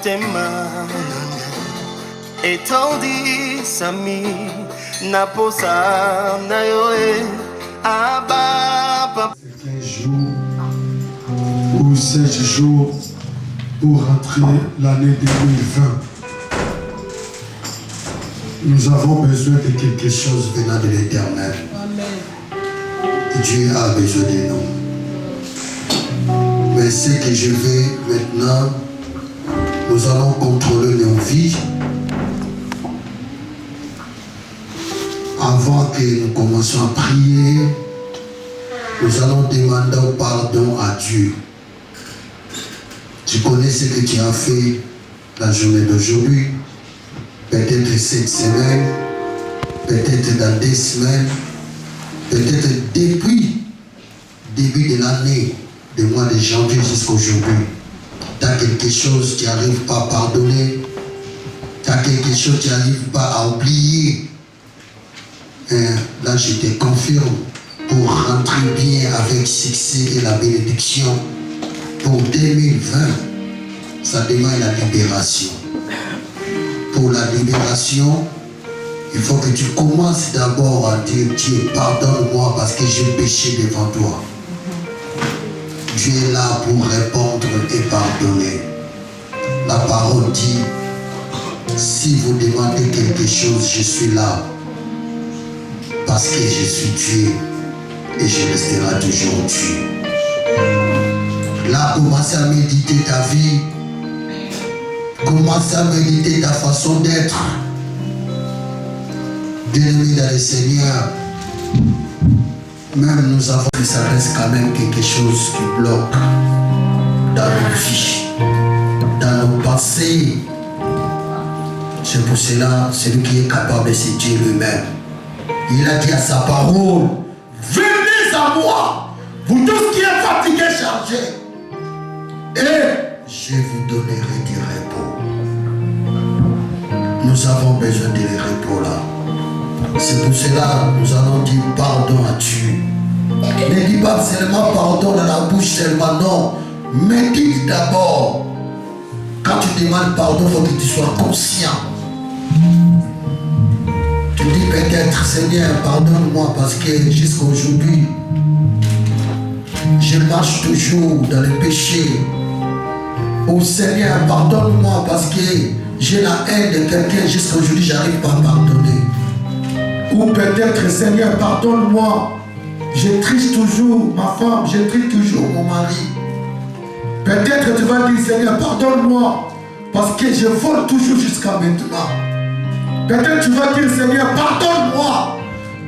motema etondi sami naposa na yoe ababa. C'est 15 jours ou 16 jours pour rentrer l'année 2020. Nous avons besoin de quelque chose venant de l'Éternel. Dieu a besoin de nous. Mais ce que je vais maintenant, nous allons contrôler nos vies. Avant que nous commencions à prier, nous allons demander pardon à Dieu. Tu connais ce que tu as fait la journée d'aujourd'hui, peut-être cette semaine, peut-être dans 2 semaines, peut-être depuis le début de l'année, du mois de janvier jusqu'à aujourd'hui. Tu as quelque chose qui n'arrive pas à pardonner, tu as quelque chose qui n'arrive pas à oublier. Là, je te confirme, pour rentrer bien avec succès et la bénédiction, pour 2020, ça demande la libération. Pour la libération, il faut que tu commences d'abord à dire Dieu, pardonne-moi parce que j'ai péché devant toi. Dieu est là pour répondre et pardonner. La parole dit, si vous demandez quelque chose, je suis là. Parce que je suis Dieu et je resterai toujours Dieu. Là, commence à méditer ta vie. Commence à méditer ta façon d'être. Bien-aimé dans le Seigneur, même nous avons que ça reste quand même quelque chose qui bloque dans nos vies, dans nos pensées. C'est pour cela, celui qui est capable de se dire lui-même, il a dit à sa parole, venez à moi, vous tous qui êtes fatigués, chargés, et je vous donnerai du repos. Nous avons besoin de repos là. C'est pour cela que nous allons dire pardon à Dieu. Ne dis pas seulement pardon dans la bouche seulement, non. Mais dis d'abord, quand tu demandes pardon, il faut que tu sois conscient. Tu dis peut-être, Seigneur, pardonne-moi parce que jusqu'à aujourd'hui, je marche toujours dans le péché. Oh Seigneur, pardonne-moi parce que j'ai la haine de quelqu'un, jusqu'à aujourd'hui, je n'arrive pas à pardonner. Ou peut-être, Seigneur, pardonne-moi, je triste toujours ma femme, je triste toujours mon mari. Peut-être tu vas dire, Seigneur, pardonne-moi parce que je vole toujours jusqu'à maintenant. Peut-être tu vas dire, Seigneur, pardonne-moi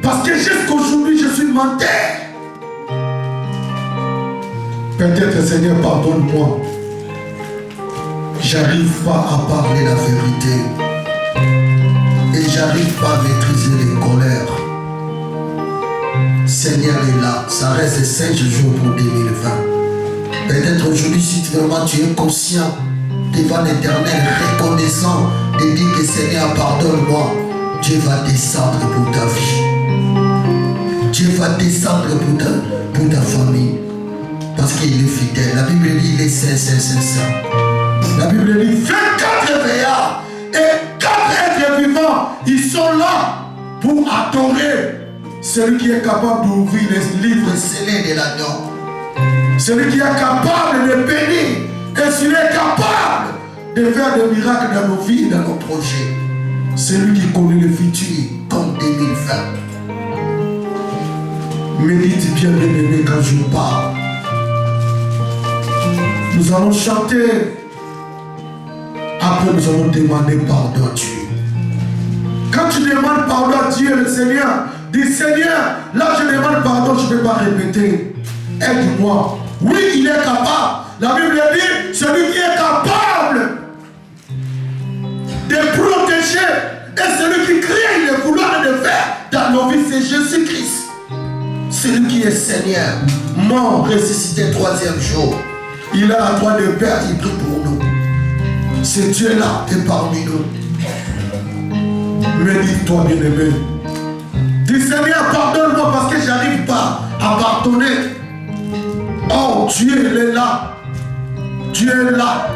parce que jusqu'à aujourd'hui, je suis menteur. Peut-être, Seigneur, pardonne-moi. J'arrive pas à parler la vérité. Et j'arrive pas à maîtriser les colères. Seigneur est là. Ça reste 5 jours pour 2020. Peut-être aujourd'hui, si vraiment tu es conscient devant l'Éternel, reconnaissant de dire que Seigneur, pardonne-moi, Dieu va descendre pour ta vie. Dieu va descendre pour ta famille. Parce qu'il est fidèle. La Bible dit, il est saint. La Bible dit, 24 veillards et 4 êtres vivants, ils sont là pour adorer celui qui est capable d'ouvrir les livres scellés de l'agneau. Celui qui est capable de bénir et celui qui est capable de faire des miracles dans nos vies et dans nos projets. Celui qui connaît le futur comme 2020. Médite bien, bien-aimé, quand je parle. Nous allons chanter. Après, nous allons demander pardon à Dieu. Quand tu demandes pardon à Dieu, le Seigneur dit, Seigneur, là je demande pardon, je ne vais pas répéter. Aide-moi. Oui, il est capable. La Bible dit, celui qui est capable de protéger et celui qui crée le vouloir de faire dans nos vies, c'est Jésus-Christ. Celui qui est Seigneur, mort, ressuscité 3e jour. Il a la droit de Père, il prie pour nous. C'est Dieu là qui est parmi nous. Médite-toi, bien-aimé. Dis, Seigneur, pardonne-moi parce que je n'arrive pas à pardonner. Oh, Dieu il est là. Dieu est là.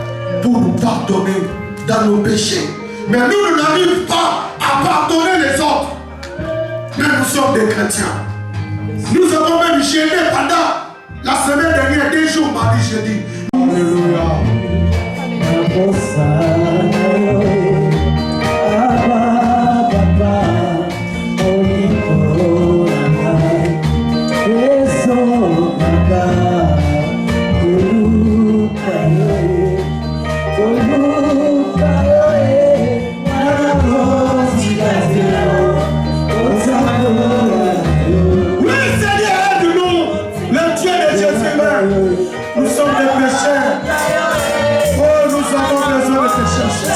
pour nous pardonner dans nos péchés. Mais nous, nous n'arrivons pas à pardonner les autres. Mais nous sommes des chrétiens. Nous avons même gêné pendant la semaine dernière, 2 jours, mardi, jeudi. Alléluia. Nous sommes des pécheurs. Oh, nous avons besoin de te chercher.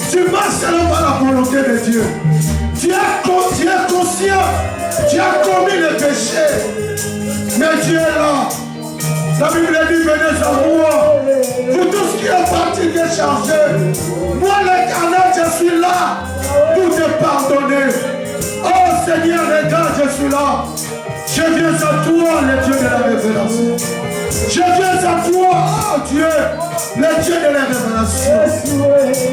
Tu marches selon la volonté de Dieu. Tu es conscient. Tu as commis le péché. Mais Dieu est là. La Bible dit, venez à moi. Vous tous qui êtes fatigués et chargés. Moi l'Éternel, je suis là pour te pardonner. Oh Seigneur, regarde, je suis là. Je viens à toi, le Dieu de la révélation. Je viens à toi, oh Dieu, le Dieu de la révélation.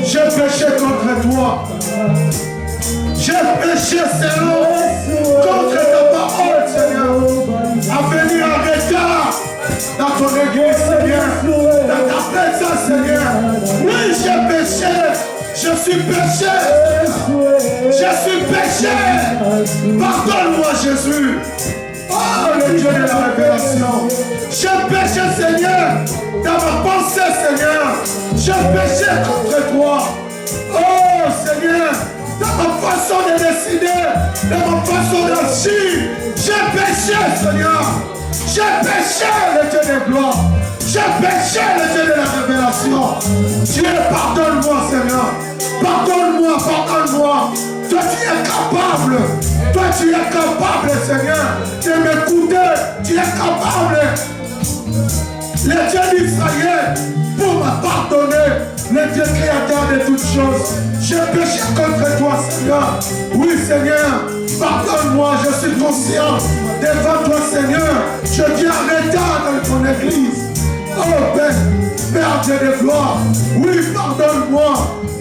J'ai péché contre toi. J'ai péché, Seigneur, contre ta parole, Seigneur. À venir en retard dans ton église, Seigneur. Dans ta présence, Seigneur. Oui, j'ai péché. Je suis péché. Je suis péché. Pardonne-moi, Jésus. Oh, le Dieu de la révélation. J'ai péché, Seigneur, dans ma pensée, Seigneur. J'ai péché contre toi. Oh, Seigneur, dans ma façon de décider, dans ma façon d'agir. J'ai péché, Seigneur. J'ai péché, le Dieu de gloire. J'ai péché, le Dieu de la révélation. Dieu, pardonne-moi, Seigneur. Pardonne-moi, pardonne-moi. Toi, tu es capable. Toi, tu es capable, Seigneur, de m'écouter. Tu es capable. Le Dieu d'Israël, pour me pardonner. Le Dieu créateur de toutes choses. J'ai péché contre toi, Seigneur. Oui, Seigneur, pardonne-moi. Je suis conscient devant toi, Seigneur. Je viens en retard dans ton église. Oh, Père Dieu de gloire. Oui, pardonne-moi.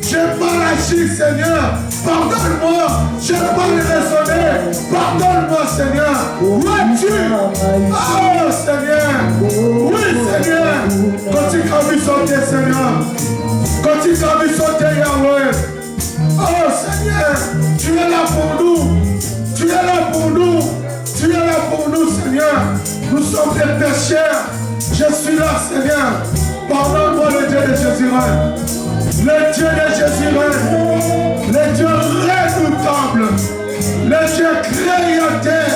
J'ai mal agi, Seigneur. Pardonne-moi. J'ai mal raisonné. Pardonne-moi, Seigneur. Où es-tu? Oh, Seigneur. Oui, Seigneur. Continue à me sauter, Seigneur. Continue à me sauter, Yahweh. Oh, Seigneur. Tu es là pour nous. Tu es là pour nous. Tu es là pour nous, Seigneur. Nous sommes des pécheurs. Je suis là, Seigneur. Pardonne-moi, le Dieu de Jésus. Le Dieu de Jésus, le Dieu redoutable, le Dieu créateur.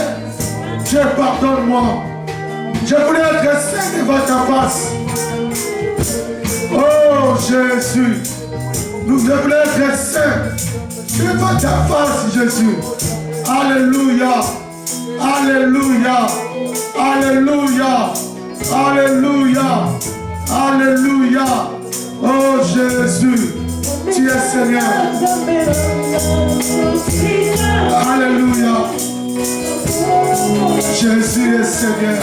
Dieu, pardonne-moi. Je voulais être saint devant ta face. Oh Jésus, nous devons être saints devant ta face, Jésus. Alléluia, alléluia, alléluia, alléluia, alléluia. Oh Jésus, tu es Seigneur. Alléluia. Jésus est Seigneur.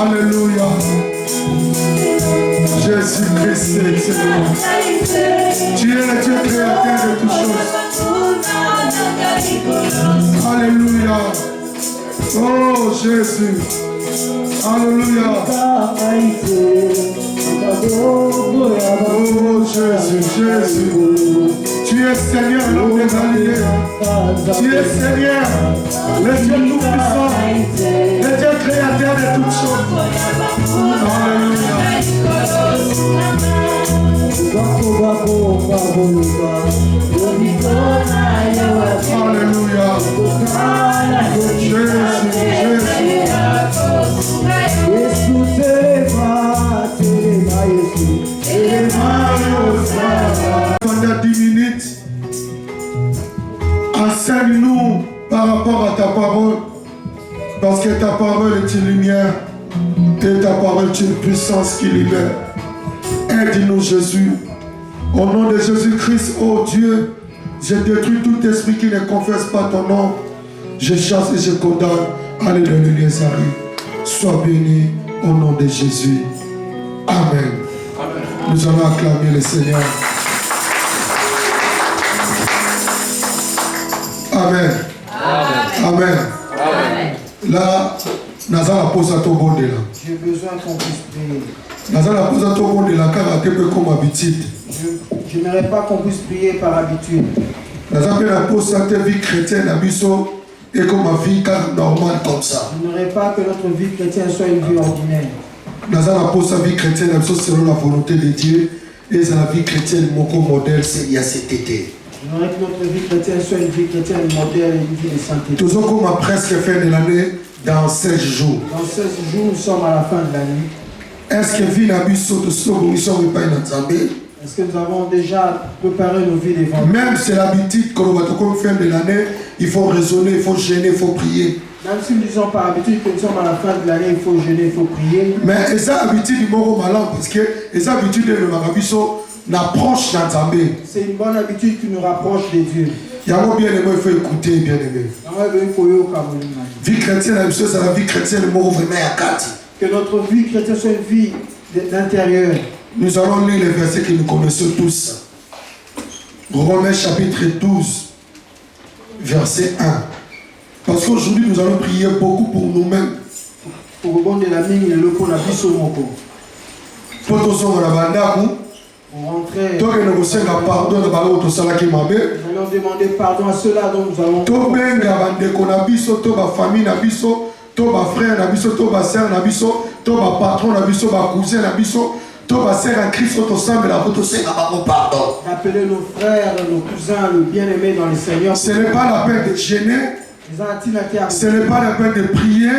Alléluia. Jésus-Christ est Seigneur. Tu es le Dieu créateur de toutes choses. Alléluia. Oh Jésus. Alléluia. Oh Jésus, Jésus. Tu es Seigneur, l'homme des Galilées. Tu es Seigneur, le Dieu tout-puissant, le Dieu créateur de toutes choses. Alléluia. Alléluia. Jésus, Pendant 10 minutes, enseigne-nous par rapport à ta parole, parce que ta parole est une lumière et ta parole est une puissance qui libère. Aide-nous Jésus. Au nom de Jésus-Christ, oh Dieu, je détruis tout esprit qui ne confesse pas ton nom. Je chasse et je condamne. Alléluia, sois béni au nom de Jésus. Amen. Amen. Nous allons acclamer le Seigneur. Amen. Amen. Amen. Amen. Là, Nazar a posé à ton bon de là. J'ai besoin qu'on puisse prier. Nazar a posé à ton bon de là car tu peux comme habitude. Je n'aimerais pas qu'on puisse prier par habitude. Nazar a posé à ta vie chrétienne à Bisso et comme ma vie car normale comme ça. Je n'aimerais pas que notre vie chrétienne soit une vie ordinaire. Nazar a posé sa vie chrétienne à Bisso selon la volonté de Dieu et c'est la vie chrétienne mon modèle c'est il y a cet été. J'aimerais que notre vie chrétienne soit une vie chrétienne modèle et une vie de santé. Tous comme à presque fin de l'année, dans 16 jours. Dans 16 jours, nous sommes à la fin de l'année. Est-ce que vie n'a pas une assemblée? Est-ce que nous avons déjà préparé nos vies devant nous? Même c'est l'habitude que nous avons fin de l'année, il faut raisonner, il faut gêner, il faut prier. Même si nous disons par habitude que nous sommes à la fin de l'année, il faut jeûner, il faut prier. Mais c'est l'habitude du mot malin parce que les habitudes de l'Arabiso n'approche d'Anzambé. C'est une bonne habitude qui nous rapproche de Dieu. Il y a un bien aimé, il faut écouter, bien aimé. Vie chrétienne, c'est la vie chrétienne, le mot vraiment à 4. Que notre vie chrétienne soit une vie d'intérieur. Nous allons lire les versets que nous connaissons tous. Romains chapitre 12, verset 1. Parce qu'aujourd'hui, nous allons prier beaucoup pour nous-mêmes. Pour rebondir la ligne, le pour la vie sur mon corps. Pour rentrer. Nous allons demander pardon à ceux-là dont nous allons. D'appeler nos frères, nos cousins, le bien-aimé dans le Seigneur. Ce n'est pas la peine de gêner. Ce n'est pas la peine de prier.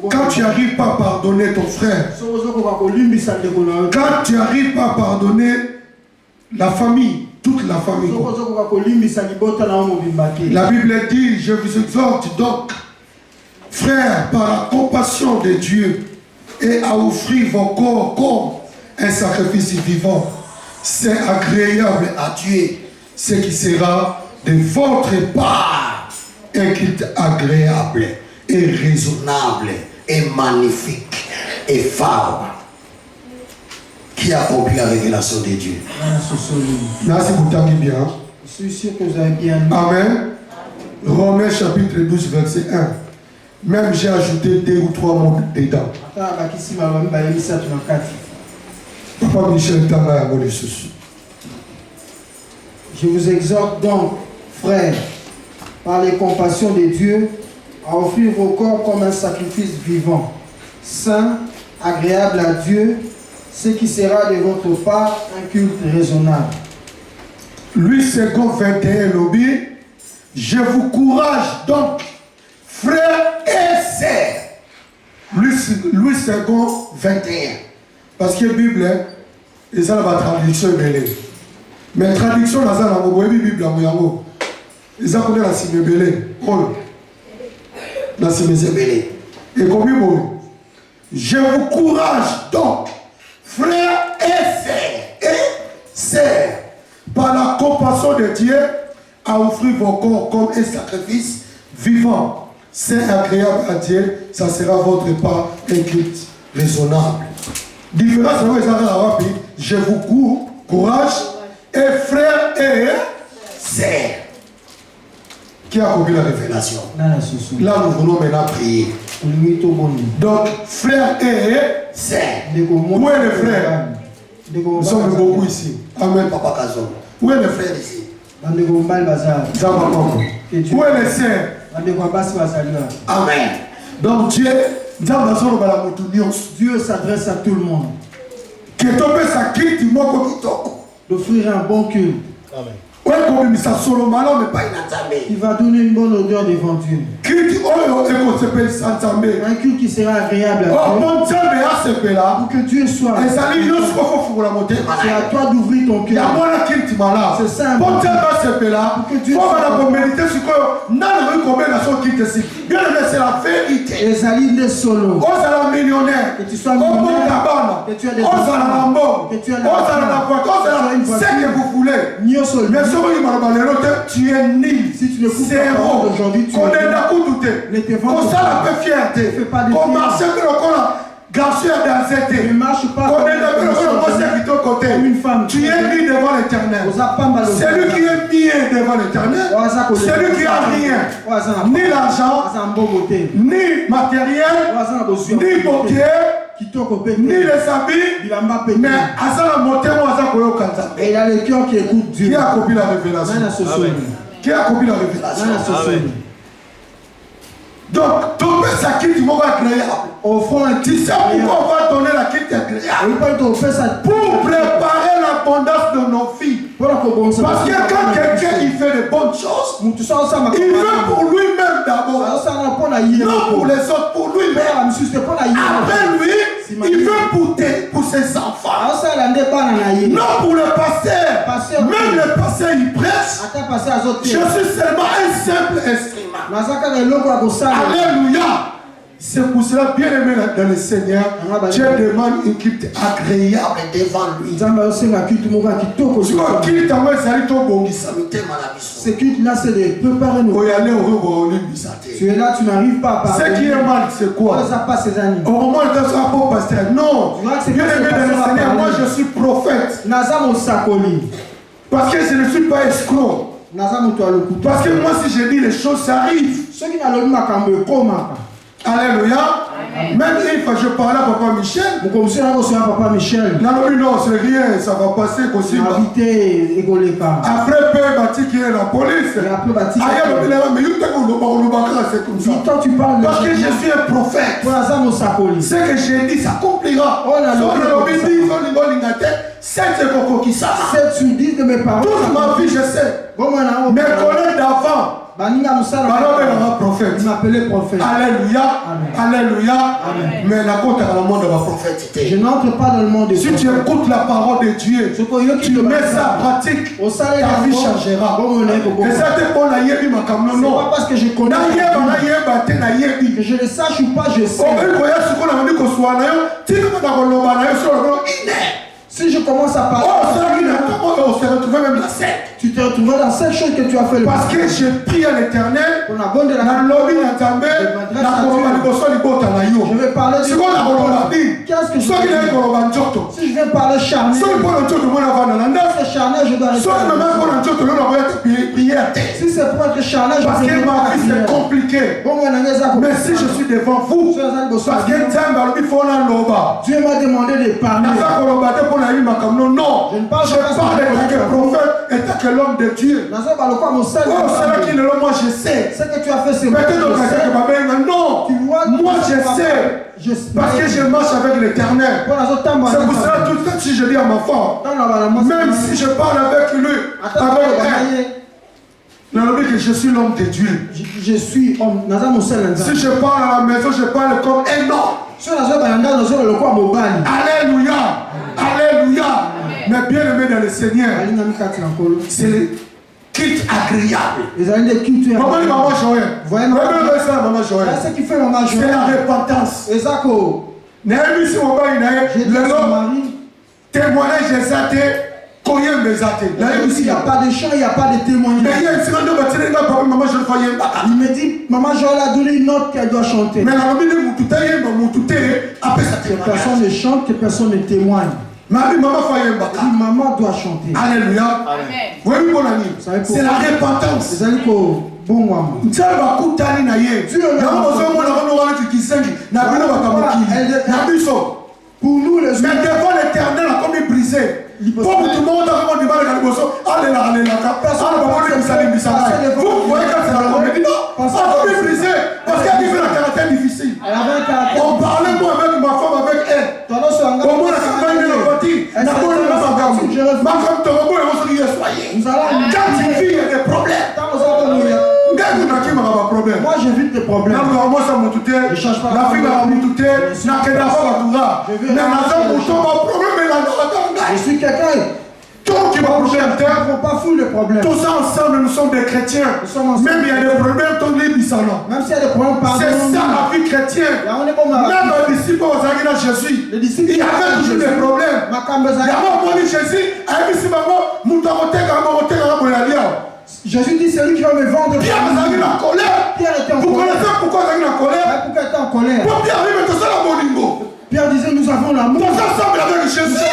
Quand tu n'arrives pas à pardonner ton frère, quand tu n'arrives pas à pardonner la famille, toute la famille. La Bible dit, je vous exhorte donc, frères, par la compassion de Dieu, et à offrir vos corps comme un sacrifice vivant. C'est agréable à Dieu, ce qui sera de votre part un culte agréable et raisonnable et magnifique et fort qui accomplit la révélation de Dieu. Merci pour ta bien. Je suis sûr que vous avez bien lu. Amen. Romains chapitre 12 verset 1. Même j'ai ajouté 2 ou 3 mots dedans. Papa Michel Tama. Je vous exhorte donc, frères, par les compassions de Dieu, à offrir vos corps comme un sacrifice vivant, saint, agréable à Dieu, ce qui sera de votre part un culte raisonnable. Louis II 21 lobby, je vous courage donc, frères et sœurs. Louis II 21. Parce que la Bible, et ça la traduction est. Mais la traduction, la Bible, ils ont connu la Simébélé. La Simébélé. Et comme je vous courage donc, frères et sœurs, par la compassion de Dieu, à offrir vos corps comme un sacrifice vivant, c'est agréable à Dieu, ça sera votre part un culte raisonnable. Différence, je vous courage et frères et sœurs. Qui a compris la révélation? Là, nous voulons maintenant prier. Donc, frères et sœurs. Où est le frère? Nous sommes beaucoup ici. Amen, Papa Kazon. Où est le frère ici? Où est le sœur? Amen. Donc, Dieu s'adresse à tout le monde. D'offrir un bon culte. Amen. Il va donner une bonne odeur devant Dieu. Un culte qui sera agréable à Dieu. Pour que Dieu soit. C'est à toi d'ouvrir ton cœur. C'est ça. Pour que Dieu soit. C'est la vérité. Les alliés solo. Millionnaire. Que tu sois millionnaire. Que tu aies des enfants. Que tu aies une voiture. C'est que vous voulez. Tu es nul. Si tu ne coupes pas aujourd'hui, tu ne te vends pas. On marche ne marche pas comme une femme. Tu es mis devant l'éternel. Celui qui est mis devant l'éternel, celui qui n'a rien, ni l'argent, ni matériel, ni beauté, ni les habits, mais et il a le cœur qui écoute Dieu. Qui a copié la révélation? Qui a copié la révélation? Donc, tomber sa quitte agréable. Offrons un tu sais pourquoi on va donner la quitte agréable? Pour préparer l'abondance de nos filles. Parce que quand quelqu'un il fait de bonnes choses, il veut pour lui-même d'abord. Non pour les autres, pour lui-même. Après lui, il veut pour ses enfants. Non pour le pasteur. Même le pasteur il prêche. Je suis seulement un simple instrument. Alléluia. C'est pour cela, bien aimé dans le Seigneur, Dieu demande une culte agréable devant lui. Ce culte-là, c'est de préparer nos. Tu es là, tu n'arrives pas à parler. Ce qui est mal, c'est quoi? Au moment où tu es pasteur, non. Bien aimé dans le Seigneur, moi je suis prophète. Parce que je ne suis pas escroc. Parce que moi, si je dis les choses, ça arrive. Alléluia. Même une fois je parlais à Papa Michel. Non, c'est rien, ça va passer comme si. Après, Père Bati qui est la police. Parce que je suis un prophète. Ce que j'ai dit s'accomplira. C'est une dis de mes paroles. Toute ma vie, je sais. Mes collègues d'avant. Il m'appelait prophète. Alléluia. Alléluia. Mais la côte à la monde de la prophétité. Je n'entre pas dans le monde de si tu écoutes la parole de Dieu, tu mets ça en pratique, ta vie changera. Et ça te prend la yébi ma camion. Non, pas parce que je connais. Que je le sache ou pas, je sais. Si je commence à parler, on se retrouve même dans cette. Tu te retrouves dans cette chose que tu as fait. Parce que je prie à l'éternel. Je vais parler de qu'est-ce que je veux dire. Si je viens parler charnel, c'est charnel, je dois rester. Si c'est pour être charnel, je parce que ma vie c'est compliqué. Mais si je suis devant vous, parce que Dieu m'a demandé de parler. Non, je parle en tant que prophète et tant que l'homme de Dieu. Oh, c'est là qui le moi je sais. Ce que tu as fait, c'est non, moi je sais. Parce que je marche avec l'éternel. C'est pour cela tout le temps si je dis à ma femme, même si je parle avec lui, avec elle, que je suis l'homme de Dieu. Je suis homme. Si je parle à la maison, je parle comme un homme. Alléluia. Alléluia. Mais bien aimé dans le Seigneur, c'est le culte agréable. C'est la repentance. Témoignage exact. Il n'y a pas de chant, il n'y a pas de témoignage. Il me dit, maman Joël a donné une note qu'elle doit chanter. Que personne ne chante, que personne ne témoigne. Maman doit chanter. Alléluia. C'est la repentance. Pour nous les mais devant l'éternel a comme brisé. Pour tout le monde a comme du mal à vous voyez quand c'est la comédie, non? Ça a comme brisé parce qu'elle vivait un caractère difficile. On parlait moi avec ma femme, avec elle. Au moins la campagne de la voiture. Quand tu vis, il y a des problèmes. Moi j'évite les problèmes. Je cherche pas la fille va m'outer, n'a que d'abord je suis quelqu'un. Toi qui vas problème, il ne faut pas fouiller le problème. tous ensemble, nous sommes des chrétiens. Même il y a des problèmes, ton lit, même s'il y a des problèmes, c'est ça la vie chrétienne. Même les disciples aux amis de Jésus, il y avait toujours des problèmes. Il y avait Jésus, Jésus dit c'est lui qui va me vendre. Pierre était en colère. Vous connaissez pourquoi il était en colère? Pourquoi il était en colère? Pour Pierre arrive tout ça la bolingo. Pierre disait nous avons l'amour. Nous ensemble avec Jésus.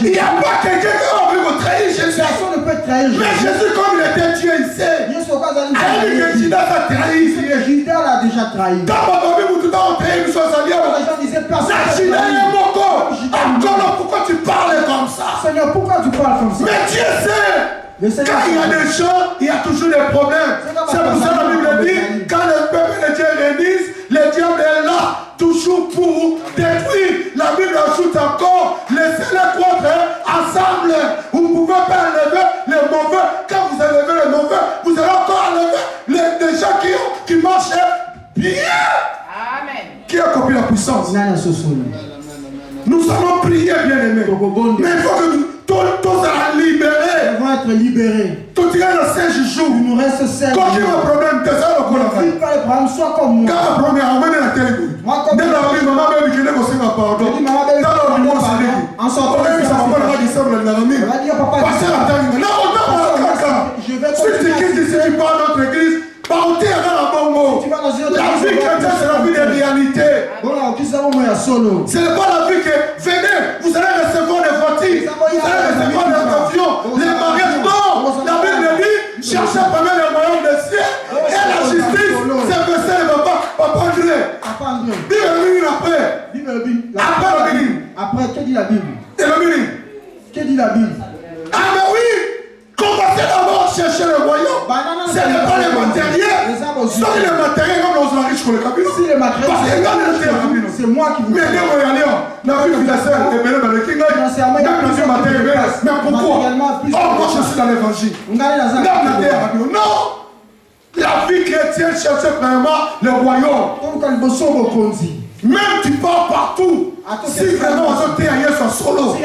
Il n'y a pas quelqu'un qui a envie de trahir Jésus. Personne ne peut trahir Jésus. Mais Jésus comme il était Dieu, il sait. Judas a trahi. Judas l'a déjà trahi. Quand ma famille vous tout le temps trahi, nous sommes alliés. Les gens disaient personne. Judas est mon corps. Encore pourquoi tu parles comme ça? Seigneur, pourquoi tu parles comme ça? Mais Dieu sait. Quand il y a des gens, il y a toujours des problèmes. C'est pour ça que la Bible dit, quand le peuple de Dieu réunissent, le diable est là, toujours pour détruire. La Bible ajoute encore, laissez-les croître ensemble. Vous ne pouvez pas enlever les mauvais. Quand vous enlevez les mauvais, vous allez encore enlever les gens qui marchent bien. Amen. Qui a compris la puissance? Nous allons prier, bien-aimés. Mais il faut que tous soient libérés. Ils vont être libérés. Tout il y a 16 jours. Il nous reste 16 jours. Quand il y a un problème, tu sais le ne vis pas le problème, sois comme moi. quand le problème, on va la télé. Moi, comme dès la vie, maman baby qui n'est pas aussi pardon. Maman baby, en sortant, on va dire ça, on va dire papa. Passer la terre. Non, on va pas. Si tu quittes ici, tu pars dans notre église. Partez avec la bonne. La vie chrétienne, c'est la vie de réalité. Ce n'est pas la vie que venez, vous allez recevoir des voitures, vous allez recevoir des avions, les mariages. Non, la Bible dit, cherchez premièrement les moyens des cieux et la justice, c'est verset de Papa André. Bible après. Après la Bible. Après, que dit la Bible? Et la Bible. Que dit la Bible? Ah mais oui. Commencez d'abord à chercher le royaume. Ce n'est pas les matériels. Sauf les matériels comme nous sommes riches pour le cabinet. Si les matériels, c'est moi qui vous mais nous regardons. La vie financière est belle dans le King. Mais pourquoi? Oh, moi je suis dans l'évangile. Non. La vie chrétienne cherche vraiment le royaume. Même tu pars partout. Si vraiment on se tait ailleurs sur solo. C'est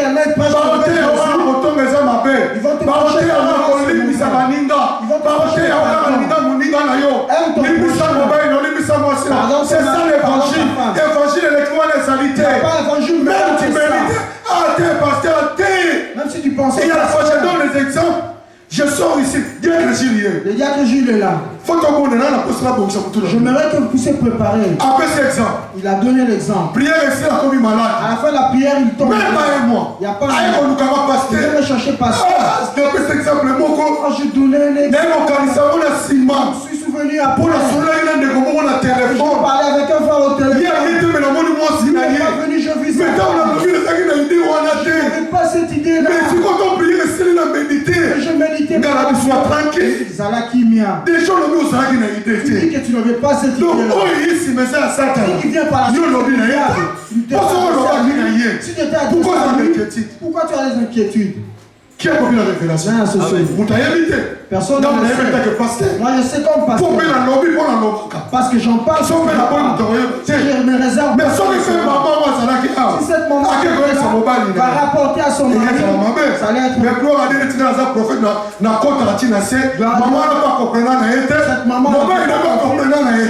ça l'évangile. L'évangile est l'écrivain des salités. Même tu mérites. Ah, t'es pasteur, t'es. Même si tu penses. Et à la fois, je donne des exemples. Je sors ici. Diacre Jules. Le diacre Jules est là. J'aimerais que vous puissiez préparer. Après cet exemple, il a donné l'exemple. Prière ici, la comme malade. À la fin de la prière, il tombe. Même pas un mois. Il n'y a pas un mois. Il vient chercher pasteur. Depuis cet exemple, je donnais l'exemple. Je suis souvenu à pour la soleil, on a téléphone. Je parlais avec un frère au téléphone. Il n'est pas venu, je vis ça. Je n'avais pas cette idée-là. Mais si quand on priait, c'est la méditer. Je méditais. Sois tranquille. Des gens tu dis que tu n'avais pas cette idée-là. Si tu viens par la suite, si tu étais à pourquoi tu as des inquiétudes? Qui a compris la révélation? Personne ne le sait. Moi je sais comme pasteur. Parce que j'en parle. Je me réserve. Mais si cette maman va rapporter à son mari, ça allait être. Mais gloire à Dieu, tu es un prophète.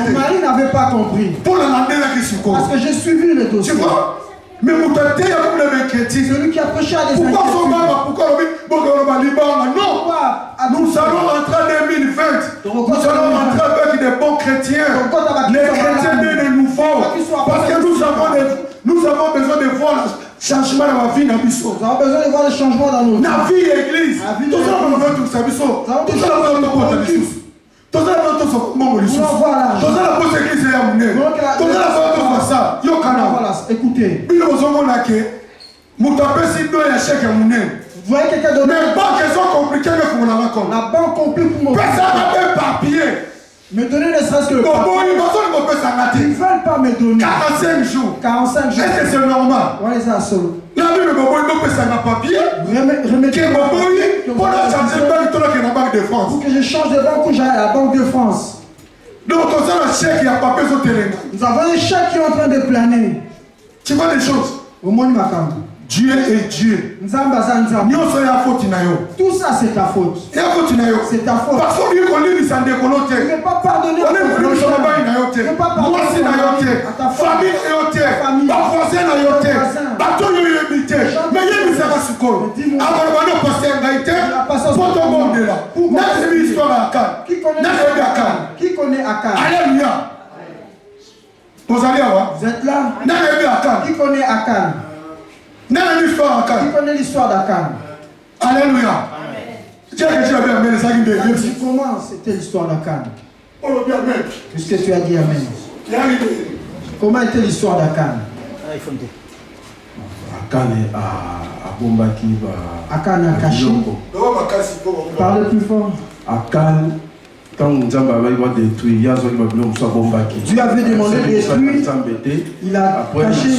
Son mari n'avait pas compris. Parce que j'ai suivi le dossier. Mais vous êtes un chrétien. Celui qui a prêché à des Pourquoi inquiétudes. Non, nous allons rentrer en 2020. Nous allons rentrer avec des bons chrétiens. Les chrétiens de nouveau. Parce que nous avons besoin de voir le changement dans la vie. Nous avons besoin de voir le changement dans nos vies. La vie église. Tout ça, on veut tout ça. Tout ça, on veut tout ça. Tout ça, on veut tout ça. Tout ça, la poste église est à mon nez. Tout ça, on veut tout ça. Yo, Voilà, écoutez. Nous avons là que nous tapons si nous y a chèque à mon nez. Vous voyez quelqu'un de Mais pas qu'elles sont compliquées, mais pour la raconte. La banque complique pour mon Personne n'a même papier. me donner ne serait-ce que le Bon, papier. ils ne Ils ne veulent pas me donner 45 jours. 45 jours. Est-ce que c'est normal? On les a seuls. La Bible, il faut un papier. Remettez Pour la changer de banque, la Banque de France. pour que je change de banque ou j'aille à la Banque de France. Donc, on a un chèque, il y a papier sur le terrain. Nous avons un chèque qui est en train de planer. Tu vois des choses. Au moins, ma femme. Dieu est Dieu. Nzamba. Nous sommes à faute. Tout ça, c'est ta faute. C'est ta faute. Parce qu'on dit qu'on lit, ça décolore. Tu ne peux pas pardonner à On est venu sur la banque, Tu ne peux pas moi aussi, pardonner à ta famille, famille, ma voisin, voisin. bateau, mais il y a une histoire à Soukoro. Avant de passer un gaïté, pour ton monde là. N'a une histoire à Akan. Qui connaît Akan? Alléluia. Vous allez voir. Vous êtes là? N'a une Akan. Qui connaît Akan? N'a une histoire à Akan. Qui connaît l'histoire d'Akan? Alléluia. Tiens que tu as bien amené ça qui me dit. Comment c'était l'histoire d'Akan? Oh, bien amen. Puisque tu as dit Amen. Comment était l'histoire d'Akan? Akan a bombaki Akan a caché. Parle plus fort. Akan quand Nzambe va détruire bombaki. Dieu avait demandé de détruire. Il a après caché.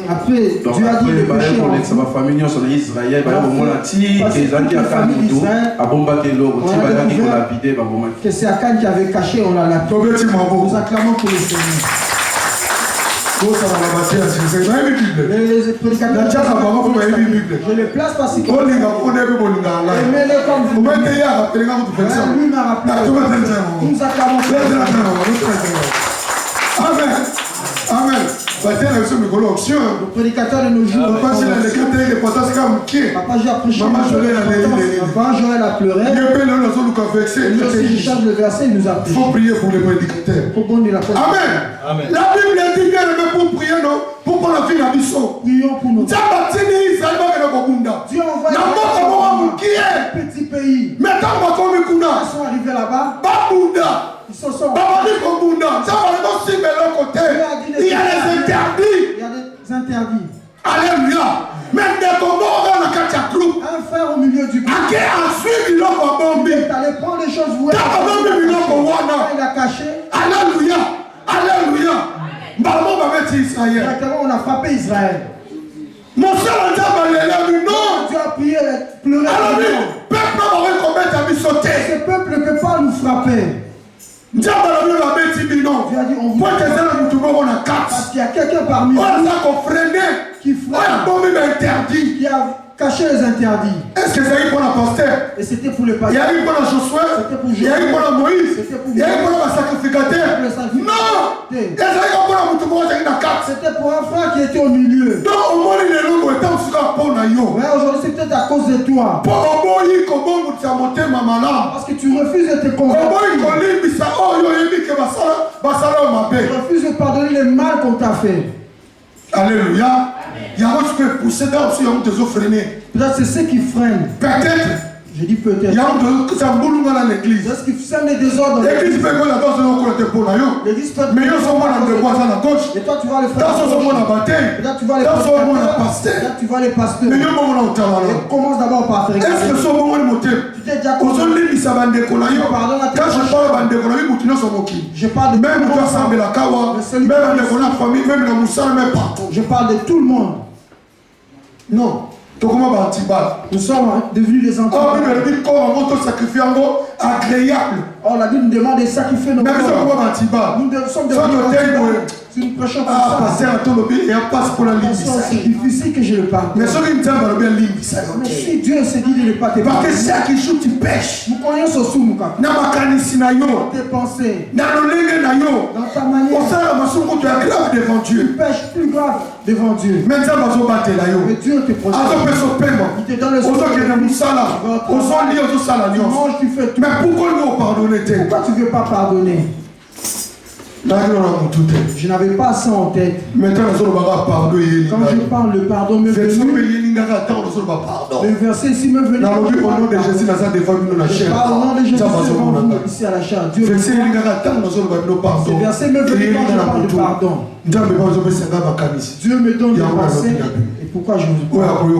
Après, Dieu a dit de pécher en famille Israël que c'est Akan qui avait caché, on l'a lapidé. Nous acclamons pour le Seigneur. Les prédicateurs, je les place parce que aimez-les comme vous. Lui m'a rappelé. Nous acclamons pour le Seigneur. Amen. Amen. Le prédicateur de nos jours. Papa, j'ai approché. Avant, Joël a pleuré. Lui aussi, je change le verset, il nous a Il faut prier pour les prédicateurs. Amen. La Bible dit bien pour prier, non? Pour la vie la mission. Prions pour nous. Dieu envoie un petit pays. Mais quand Ils sont arrivés là-bas. Ils se sont. Il y a les interdits. Il y a des interdits. Alléluia. Mais Un frère au milieu du groupe. Il est allé prendre les choses où il a caché. Alléluia. Alléluia. Directement, on a frappé Israël. Mon seul non. Dieu a prié, pleuré. Ce peuple ne peut pas nous frapper. Dieu a dit on vous parce qu'il y a quelqu'un parmi nous qui frappe, qui a caché les interdits. Est-ce que c'est pour la pasteur? Et c'était pour le Il y pasteur. a eu pour la Josué, il y a eu pour la Moïse, il y a eu pour le sacrificateur. Non! C'était pour un frère qui était au milieu. Donc, au moins, il est là où il est pour Mais aujourd'hui, c'est peut-être à cause de toi. Parce que tu refuses de te convaincre. Tu refuses de pardonner le mal qu'on t'a fait. Alléluia. Il y a tu peux pousser dans aussi, il y a freiner. Peut-être c'est ce qui freine. Peut-être. Je dis peut-être. Il y a dans l'église. C'est ce qui sème les désordres. L'église peut la danse de l'autre pour L'église peut. mais ils sont dans le bois à la gauche. Et toi tu vas les faire. Dans son la bataille. Peut-être tu vas les Dans son moment la pasteurs. pasteur. Peut-être tu vas les pasteurs. Mais il y a un moment là où Et commence d'abord par faire. est-ce que ce moment est monté? Tu t'es déjà Aujourd'hui, il s'est bandé pour la Pardonne à tes quand je proches. parle bandé pour la vie, tu n'as son moquis. Je parle de Même tout le toi, monde. ça, la kawa, même la famille, même la moussala, même partout. Je parle de tout le monde. Non. Donc, comment va Nous sommes devenus des enfants. oh, il dit qu'on va sacrifier en gros agréable. Or la Bible nous demande de sacrifier nos Mais corps. comment va Nous sommes Ça, devenus le des thème, enfants. ouais. Si Si nous prêchons comme Ah, ça, pasteur, à ton lobby, il y a pas pour la ligne. c'est difficile que je le pardonne. Mais ce qui me dit, c'est ligne. Mais si Dieu se dit de ne pas te Parce que pardonner, chaque jour tu pêches. nous connaissons sous mon cas. Na makanisi na yo, Tes pensées, na lolenge na yo. dans ta manière, Osala masuku tu es grave devant tu Dieu. pêches plus grave devant Dieu. Mais ça va se battre là yo. Mais Dieu te protège. Azo peso paiement. Il te donne le Ozo que na musala. Ozo li ozo sala Tu nyonso. manges, tu fais tout. Mais pourquoi nous pardonner te? Pourquoi tu ne veux pas pardonner? Je n'avais pas ça en tête. Maintenant, pardon. Quand je parle de pardon, me venu, pardon. le verset ici me venu. Au nom de Jésus, Je parle au nom de Jésus devant vous ici à la chair. Dieu me Ce verset me venu quand je parle de pardon. Dieu me donne des pensées. Et pourquoi je vous parle?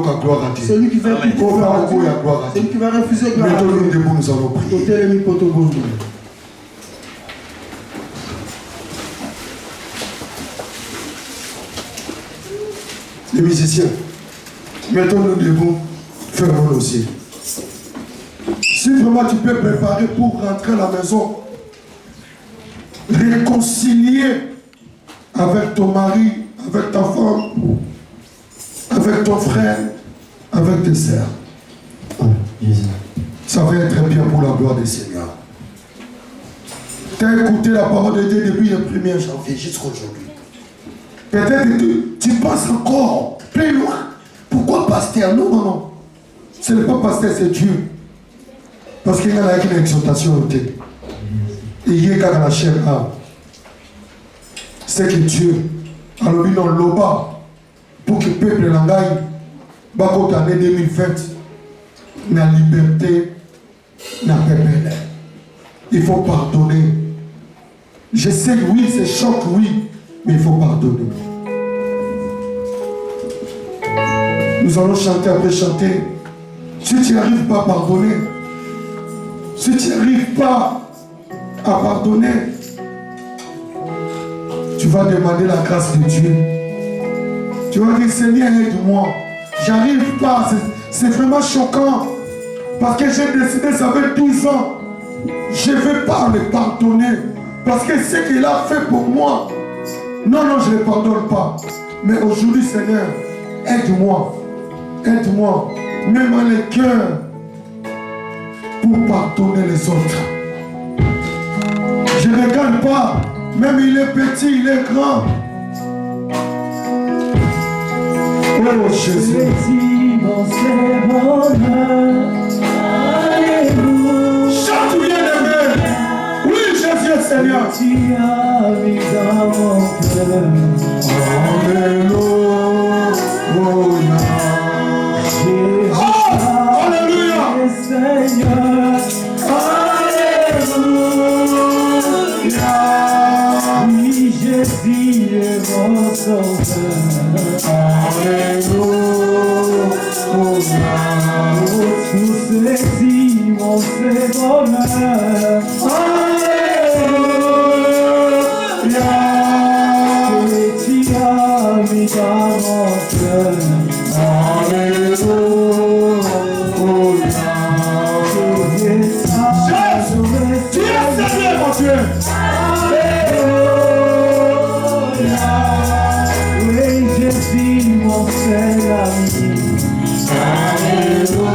Celui qui va tout gloire à Dieu. Celui qui va refuser gloire à Dieu. Côté le mi-poto-bondo. Les musiciens, mettons-nous debout, fermons nos yeux. Si vraiment tu peux préparer pour rentrer à la maison, réconcilier avec ton mari, avec ta femme, avec ton frère, avec tes sœurs. Ça va être bien pour la gloire du Seigneur. Tu as écouté la parole de Dieu depuis le 1er janvier jusqu'à aujourd'hui. Peut-être que tu passes encore plus loin. Pourquoi pasteur? Non, non, non. Ce n'est pas pasteur, c'est Dieu. Parce qu'il y a une exhortation au thé. Et il y a dans la chair. C'est que Dieu, alors il a loba pour que le peuple l'engaille, dans l'année 2020, la liberté, la paix. Il faut pardonner. Je sais que oui, c'est choc, oui. Mais il faut pardonner. Nous allons chanter après chanter. Si tu n'arrives pas à pardonner, si tu n'arrives pas à pardonner, tu vas demander la grâce de Dieu. Tu vas dire, Seigneur, aide-moi. J'arrive pas. C'est vraiment choquant. Parce que j'ai décidé, ça fait 12 ans. Je ne vais pas le pardonner. Parce que ce qu'il a fait pour moi, non, non, je ne le pardonne pas. Mais aujourd'hui, Seigneur, aide-moi. Aide-moi. Mets-moi le cœur pour pardonner les autres. Je ne regarde pas. Même il est petit, il est grand. Oh Jésus. Chante bien aimé. Oui, Jésus Seigneur. Alléluia. Seigneur, Alléluia. Oui, Jésus est mon sauveur. Alléluia. Tous ceux-ci m'ont fait bonheur. Alléluia. Que tu as mis dans mon cœur. Alléluia. Tu es Seigneur, mon Dieu. Oui, Jésus, mon seul ami. Alléluia.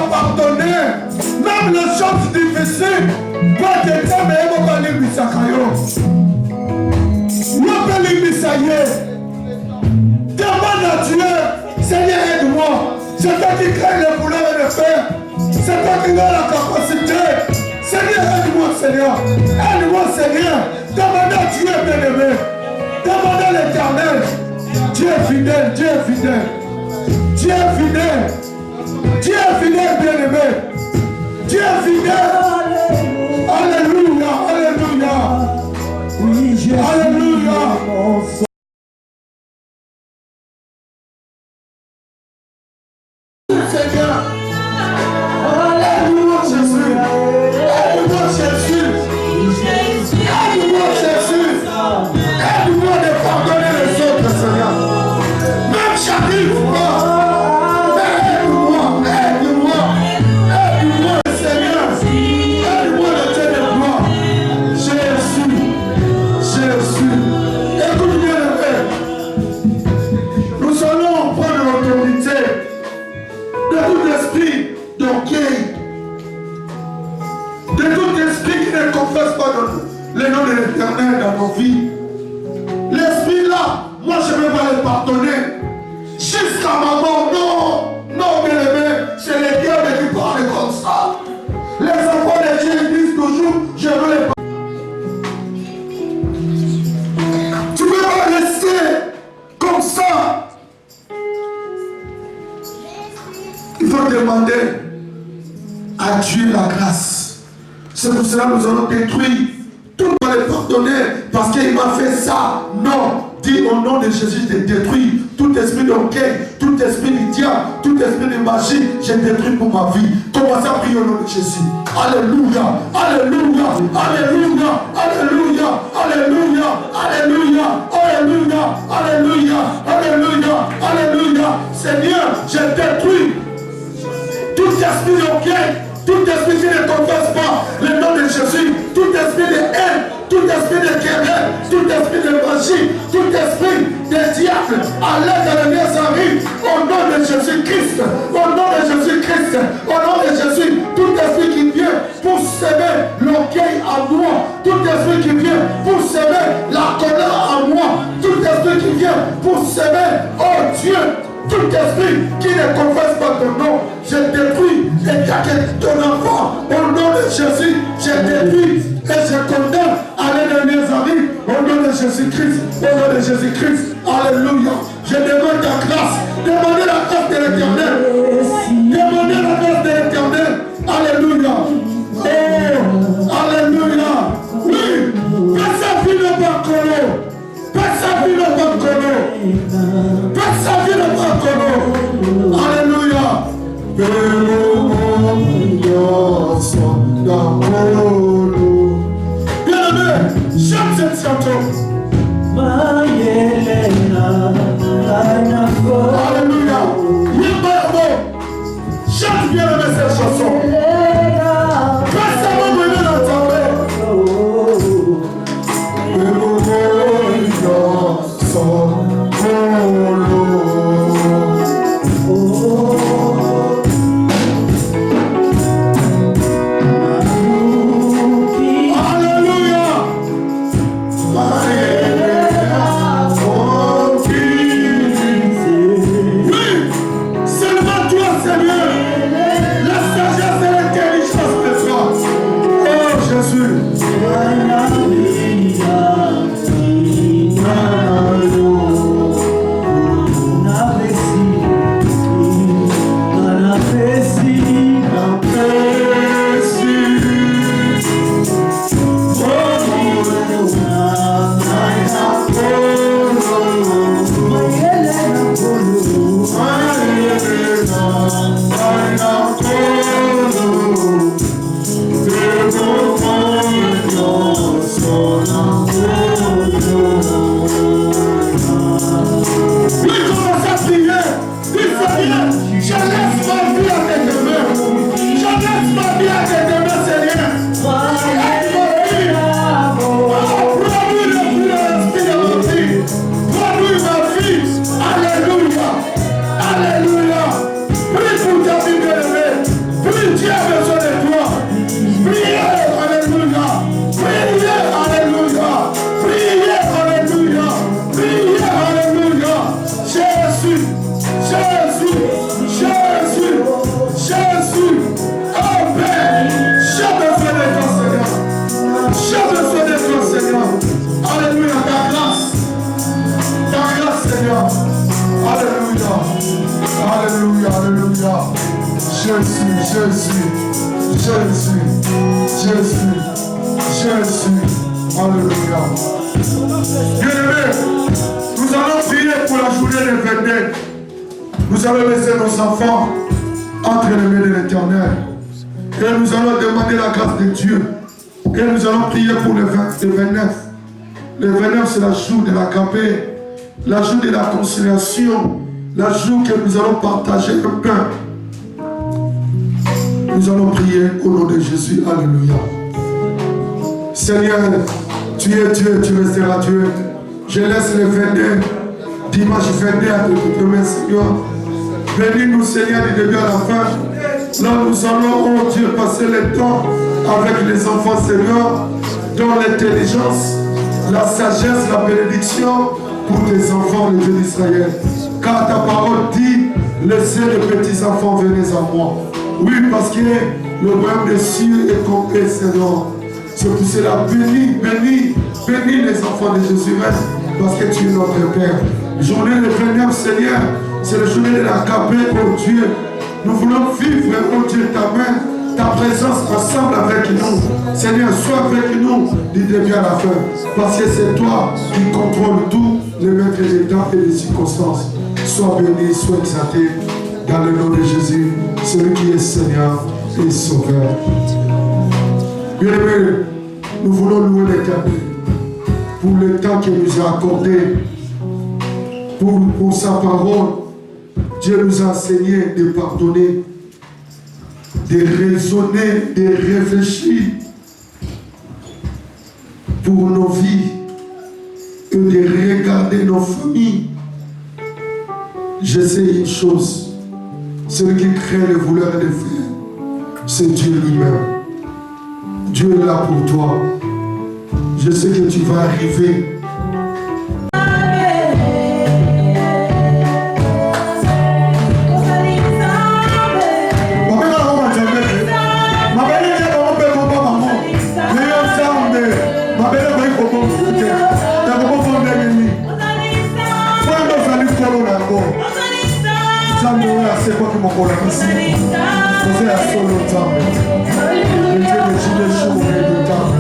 pardonner. Même les choses difficiles. Pas de temps, mais il va aller misakayo. Demande à Dieu, Seigneur, aide-moi. C'est toi qui crée le boulot et le fer. C'est toi qui as la capacité. Seigneur, aide-moi, Seigneur. Aide-moi, Seigneur. Demande à Dieu, bien-aimé. Demande à l'Éternel. Dieu est fidèle, Dieu est fidèle. Dieu est fidèle. Dieu est fidèle, bien-aimé. Dieu est fidèle. Alléluia, alléluia. Oui, Jésus, Alléluia. mon sauveur. Seigneur, aide-moi Jésus, aide-moi Jésus, aide-moi Jésus, aide-moi de pardonner les autres, Seigneur. Même j'arrive pas, aide-moi, aide-moi, aide-moi Seigneur, aide-moi le Dieu de gloire. Jésus, Jésus, écoute bien le Père. Nous allons prendre l'autorité de tout esprit d'orgueil, de tout esprit qui ne confesse pas le nom de l'Éternel dans nos vies. L'esprit là, moi je ne vais pas le pardonner. Jusqu'à ma mort, non, non, bien aimé, c'est les diables qui parlent comme ça. Les enfants de Dieu disent toujours, je veux les pardonner. Tu ne peux pas rester comme ça. Il faut demander à Dieu la grâce. C'est pour cela que nous allons détruire. Tout va le pardonner parce qu'il m'a fait ça. Non. Dis au nom de Jésus, je détruis tout esprit d'orgueil, tout esprit du diable, tout esprit de magie. Je détruis pour ma vie. Commencez à prier au nom de Jésus. Alléluia. Alléluia. Alléluia. Alléluia. Alléluia. Alléluia. Alléluia. Alléluia. Alléluia. Alléluia. Seigneur, je détruis tout esprit d'orgueil, tout esprit qui ne confesse pas le nom de Jésus, tout esprit de haine, tout esprit de querelle, tout esprit de magie, tout esprit de diable, à l'aide de Nazareth, au nom de Jésus-Christ, au nom de Jésus-Christ, au nom de Jésus, tout esprit qui vient pour semer l'orgueil à moi, tout esprit qui vient pour semer la colère à moi, tout esprit qui vient pour semer, oh Dieu, tout esprit qui ne confesse pas ton nom, je détruis et t'inquiète ton enfant. Au nom de Jésus, je détruis et je condamne à l'aide de Nazareth. Au nom de Jésus-Christ, au nom de Jésus-Christ. Alléluia. Je demande ta grâce. Demandez la grâce de l'Éternel. Demandez la grâce de l'Éternel. Alléluia. Oh, alléluia. Oui. Passa fino bancolo. Passa fino bancolo. Passa fino bancolo. Alléluia. Bien-aimé, chante cette chanson. Alléluia. Chante bien-aimé cette chanson. Passe à moi mener dans ta Alléluia. Alléluia, alléluia. Jésus, Jésus, Jésus, Jésus, Jésus. Alléluia. Bien-aimés, nous allons prier pour la journée des 22. Nous allons laisser nos enfants entre les mains de l'Éternel. Et nous allons demander la grâce de Dieu. Et nous allons prier pour le 29. Le 29, c'est la jour de l'agapé, la jour de la conciliation, la jour que nous allons partager le pain. Nous allons prier au nom de Jésus. Alléluia. Seigneur, tu es Dieu, tu resteras Dieu. Je laisse le 22, dimanche 22 à tes mains, Seigneur. Bénis-nous, Seigneur, du début à la fin. Là, nous allons, oh Dieu, passer le temps avec les enfants, Seigneur, dans l'intelligence, la sagesse, la bénédiction pour tes enfants, le Dieu d'Israël. Car ta parole dit, laissez les petits enfants venir à moi. Oui, parce que le royaume des cieux est complet, Seigneur. C'est pour cela, bénis les enfants de Jésus, parce que tu es notre Père. Journée de 29, Seigneur, c'est la journée de l'agapé, oh Dieu. Nous voulons vivre, oh Dieu, ta main, ta présence ensemble avec nous. Seigneur, sois avec nous du début à la fin. Parce que c'est toi qui contrôle tout, les maîtres des temps et des circonstances. Sois béni, sois exalté dans le nom de Jésus, celui qui est Seigneur et Sauveur. Bien-aimés, nous voulons louer l'Éternel pour le temps qu'il nous a accordé, pour sa parole. Dieu nous a enseigné de pardonner, de raisonner, de réfléchir pour nos vies et de regarder nos familles. Je sais une chose, celui qui crée le voleur et le faire, c'est Dieu lui-même. Dieu est là pour toi. Je sais que tu vas arriver. C'est quoi qui m'a collé ici? Vous êtes à solo temps. Le Dieu de Gilles Chou et de temps.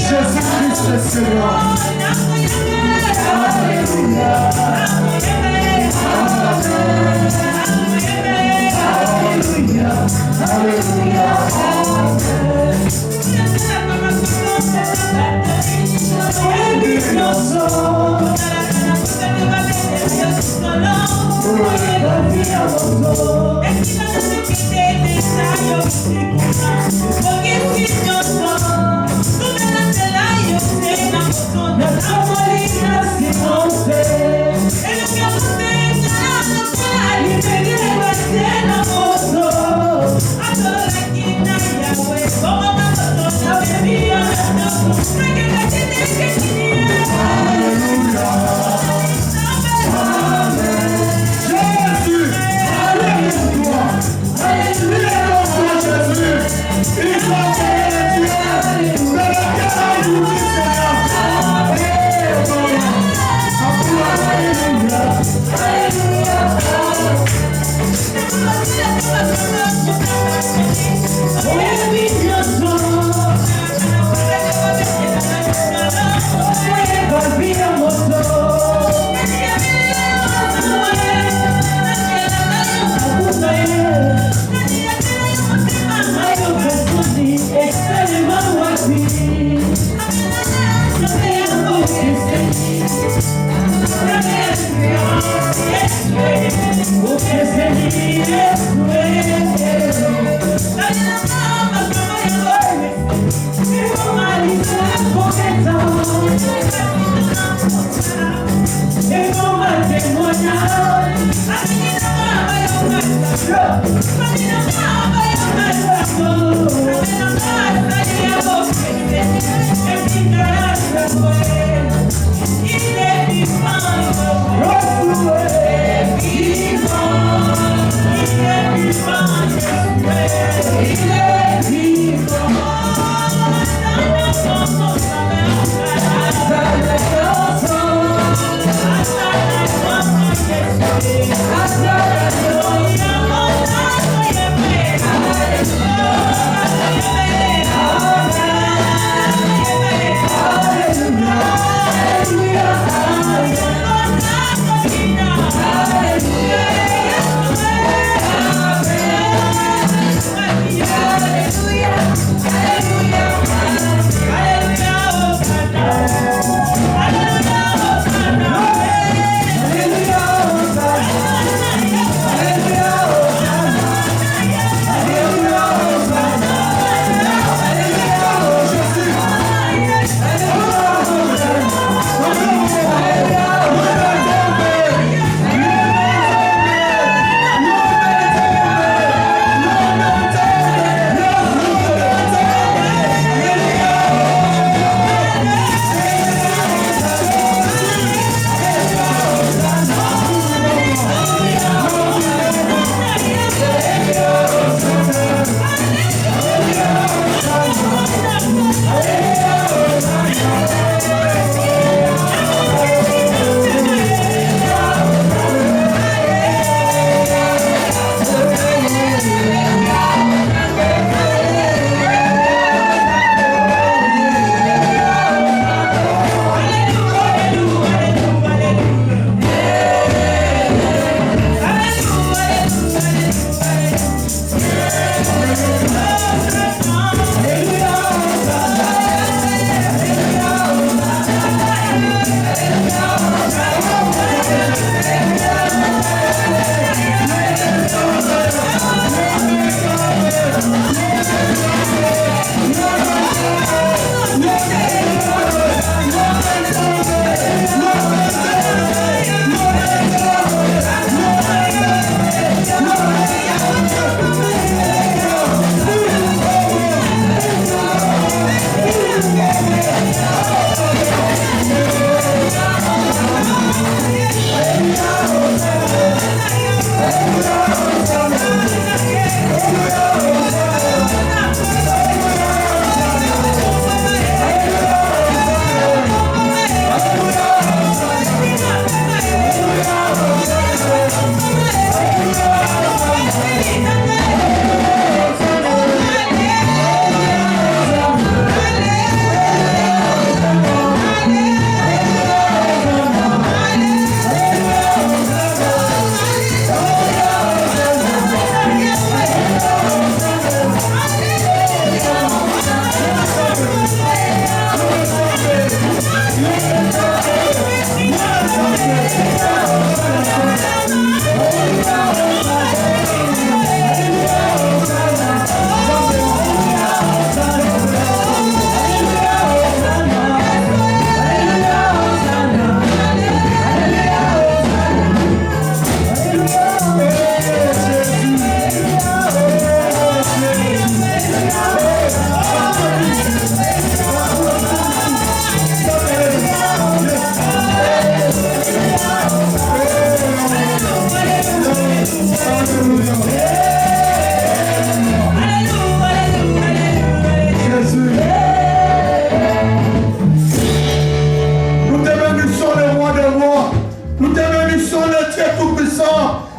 Jésus-Christ est Seigneur. Yes,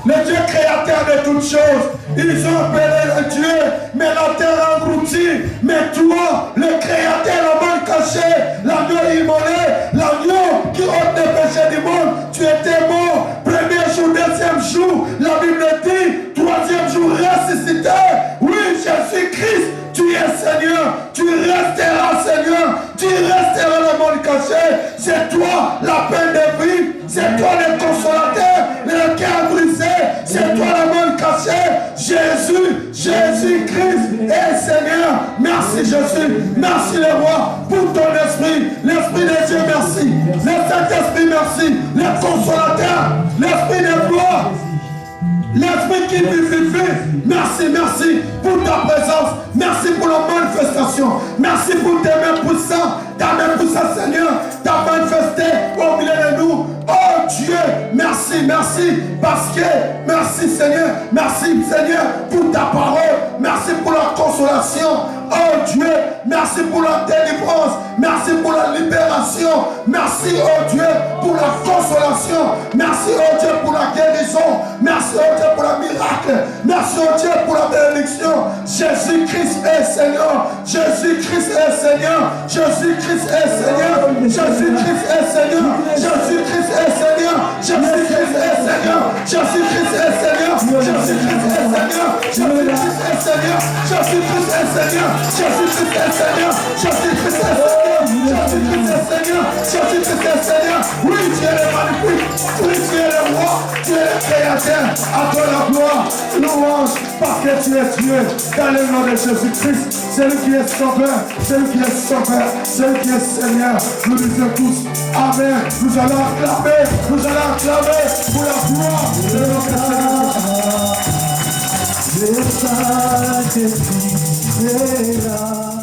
le Dieu créateur de toutes choses. Ils ont appelé le Dieu, mais la terre engloutie. Mais toi, le créateur, la main cachée, l'agneau immolé, l'agneau qui ôte les péchés du monde, tu étais mort. Premier jour, deuxième jour, la Bible dit, troisième jour, ressuscité. Oui, Jésus-Christ, tu es Seigneur, tu resteras Seigneur, tu resteras le monde caché. C'est toi la peine de vie, c'est toi le consolateur, le cœur brisé, c'est toi le monde caché. Jésus, Jésus-Christ est Seigneur. Merci Jésus, merci le roi pour ton esprit, l'esprit de Dieu, merci. Le Saint-Esprit, merci. Le consolateur, l'esprit de gloire, L'esprit qui vivifie. Merci, merci pour ta présence. Merci pour la manifestation. Merci pour tes mains puissantes. Ta main puissante, Seigneur, t'as manifesté au milieu de nous. Oh Dieu, merci, merci, parce que, merci Seigneur, pour ta parole. Merci pour la consolation. Oh Dieu, merci pour la délivrance. Merci pour la libération. Merci, oh Dieu, pour la consolation. Merci, oh Dieu, pour la guérison. Merci, oh Dieu, pour le miracle. Merci, oh Dieu, pour la bénédiction. Jésus-Christ est Seigneur. Jésus-Christ est Seigneur. Jésus-Christ est Seigneur. Jésus-Christ est Seigneur. Jésus-Christ est Seigneur. Jésus-Christ est Seigneur. Jésus-Christ est Seigneur. Jésus-Christ est Seigneur. Jésus-Christ est Seigneur. Jésus-Christ est Seigneur. Jésus-Christ est Seigneur. Jésus-Christ est Seigneur. Jésus-Christ est Seigneur. Jésus-Christ est Seigneur. Oui, tu es le magnifique. Oui, tu es le roi. Tu es le créateur. À toi la gloire. Louange. Parce que tu es Dieu. Dans le nom de Jésus-Christ. Celui qui est sauveur. Celui qui est sauveur. Celui qui est Seigneur. Nous disons tous. Amen. Nous allons acclamer. Nous allons acclamer pour la gloire de notre Seigneur. Le sacrifice est là.